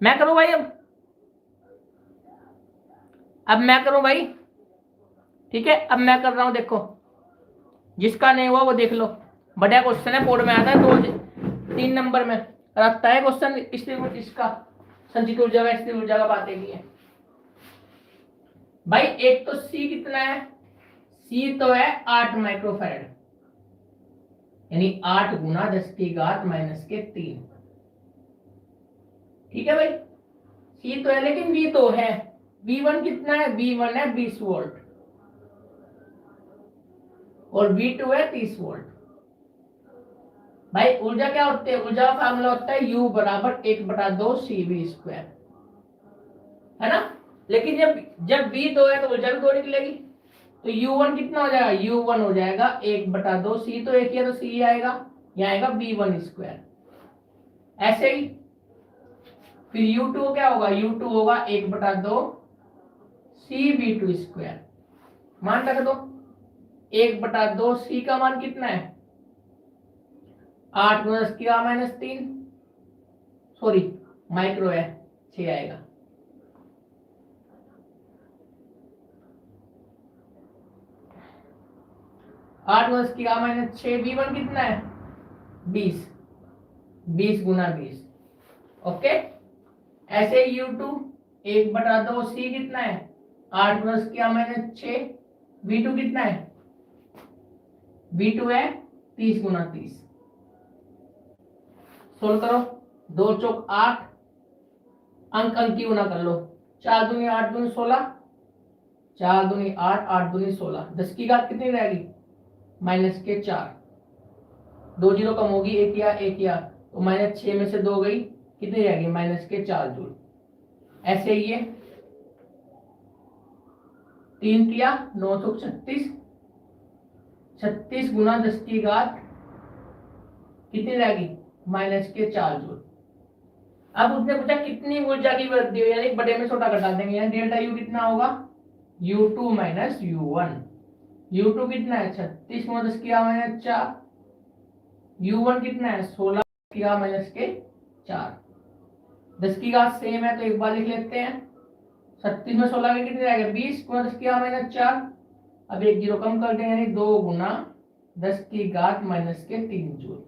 मैं करूं भाई, अब मैं करूं भाई, ठीक है। अब मैं कर रहा हूं, देखो जिसका नहीं हुआ वो देख लो। बढ़िया क्वेश्चन है, बोर्ड में आता है 2-3 नंबर में रखता है क्वेश्चन इसका संचित ऊर्जा व स्थिर ऊर्जा का बातें की है भाई। एक तो सी कितना है, सी तो है 8 माइक्रोफैराड, यानी 8 गुना 10⁻⁻3। ठीक है भाई, सी तो है लेकिन वी तो है, V1 कितना है, V1 है 20 वोल्ट और V2 है 30 वोल्ट। भाई ऊर्जा क्या होती है, ऊर्जा का फार्मूला होता है U बराबर 1/2 CV², है ना। लेकिन जब V 2 है तो ऊर्जा भी 2 निकलेगी, तो U1 कितना हो जाएगा, U1 हो जाएगा 1/2, C तो एक ही है तो C आएगा, यहाँ आएगा V1²। ऐसे ही फिर U2 क्या होगा, U2 होगा 1/2 CV2²। मान रख दो 1/2, C का मान कितना है 8 × 10⁻³ सॉरी माइक्रो है 6 आएगा। आठ × 10⁻⁶, V1 कितना है 20, 20 × 20। ओके, ऐसे U2 1/2, C कितना है 8 × 10⁻⁶, V2 कितना है, V2 है 30 × 30। सोल्व करो, 2 चौक 8, अंक अंकी गुना कर लो, 4 दूनी 8 दूनी 16, 4 दूनी 8, 8 दूनी 16, 10 की घात कितनी रहेगी -4, 2 जीरो कम होगी, एक या तो -6 में से 2 गई, कितनी रहेगी -4 जूल। ऐसे ही ये 3 किया 9 चौक 36, 36 गुना 10 की घात कितनी रहेगी -4 जूल। अब उसने पूछा कितनी ऊर्जा की वृद्धि हो, यानी बड़े में छोटा घटा देंगे, यानी डेल्टा यू कितना होगा U2 - U1। U2 कितना है 36 × 10⁻⁴, U1 कितना है 16 10⁻⁴। 10 की घात सेम है तो एक बार लिख लेते हैं, 36 में 16 के कितने रहेगा 20 × 10⁻⁴। अब एक जीरो कम कर दें, यानी 2 × 10⁻³ जूल।